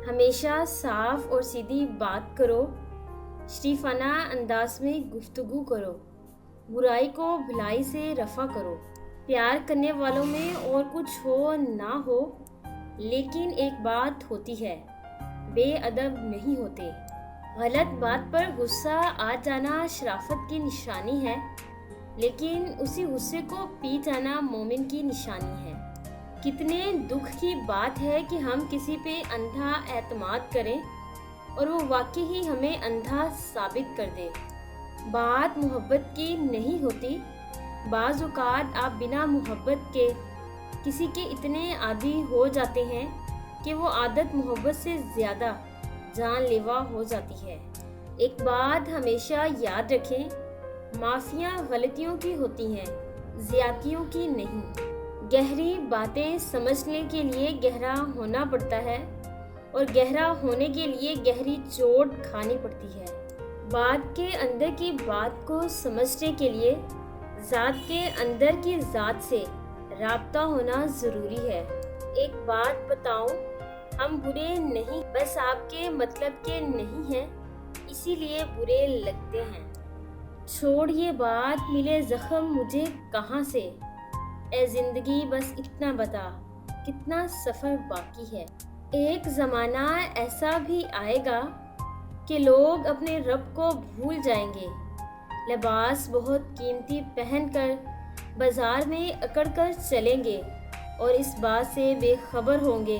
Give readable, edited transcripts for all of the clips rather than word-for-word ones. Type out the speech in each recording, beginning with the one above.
ہمیشہ صاف اور سیدھی بات کرو، شریفانہ انداز میں گفتگو کرو، برائی کو بھلائی سے رفع کرو۔ پیار کرنے والوں میں اور کچھ ہو نہ ہو، لیکن ایک بات ہوتی ہے، بے ادب نہیں ہوتے۔ غلط بات پر غصہ آ جانا شرافت کی نشانی ہے، لیکن اسی غصے کو پی جانا مومن کی نشانی ہے۔ کتنے دکھ کی بات ہے کہ ہم کسی پہ اندھا اعتماد کریں اور وہ واقعی ہی ہمیں اندھا ثابت کر دے۔ بات محبت کی نہیں ہوتی۔ بعض اوقات آپ بنا محبت کے کسی کے اتنے عادی ہو جاتے ہیں کہ وہ عادت محبت سے زیادہ جان لیوا ہو جاتی ہے۔ ایک بات ہمیشہ یاد رکھیں، معافیاں غلطیوں کی ہوتی ہیں، زیادتیوں کی نہیں۔ گہری باتیں سمجھنے کے لیے گہرا ہونا پڑتا ہے، اور گہرا ہونے کے لیے گہری چوٹ کھانی پڑتی ہے۔ بات کے اندر کی بات کو سمجھنے کے لیے ذات کے اندر کی ذات سے رابطہ ہونا ضروری ہے۔ ایک بات بتاؤں، ہم برے نہیں، بس آپ کے مطلب کے نہیں ہیں، اسی لیے برے لگتے ہیں۔ چھوڑ یہ بات، ملے زخم مجھے کہاں سے، اے زندگی بس اتنا بتا، کتنا سفر باقی ہے۔ ایک زمانہ ایسا بھی آئے گا کہ لوگ اپنے رب کو بھول جائیں گے، لباس بہت قیمتی پہن کر بازار میں اکڑ کر چلیں گے، اور اس بات سے بے خبر ہوں گے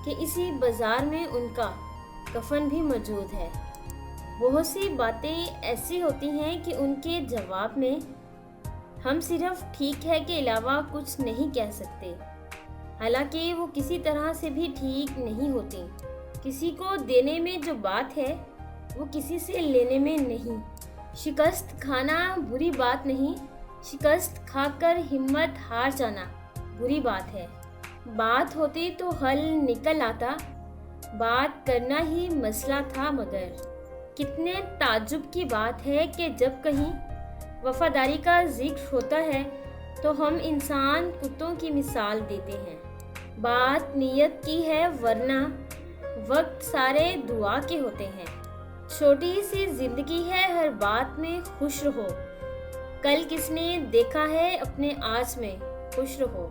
کہ اسی بازار میں ان کا کفن بھی موجود ہے۔ بہت سی باتیں ایسی ہوتی ہیں کہ ان کے جواب میں ہم صرف ٹھیک ہے کے علاوہ کچھ نہیں کہہ سکتے، حالانکہ وہ کسی طرح سے بھی ٹھیک نہیں ہوتی۔ کسی کو دینے میں جو بات ہے وہ کسی سے لینے میں نہیں۔ شکست کھانا بری بات نہیں، شکست کھا کر ہمت ہار جانا بری بات ہے۔ بات ہوتی تو حل نکل آتا، بات کرنا ہی مسئلہ تھا۔ مگر کتنے تعجب کی بات ہے کہ جب کہیں وفاداری کا ذکر ہوتا ہے تو ہم انسان کتوں کی مثال دیتے ہیں۔ بات نیت کی ہے، ورنہ وقت سارے دعا کے ہوتے ہیں۔ چھوٹی سی زندگی ہے، ہر بات میں خوش رہو۔ کل کس نے دیکھا ہے، اپنے آج میں خوش رہو۔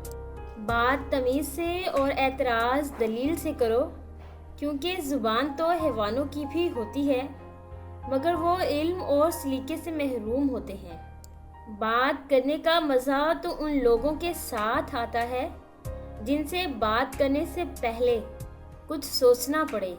بات تمیز سے اور اعتراض دلیل سے کرو، کیونکہ زبان تو حیوانوں کی بھی ہوتی ہے، مگر وہ علم اور سلیقے سے محروم ہوتے ہیں۔ بات کرنے کا مزہ تو ان لوگوں کے ساتھ آتا ہے جن سے بات کرنے سے پہلے کچھ سوچنا پڑے۔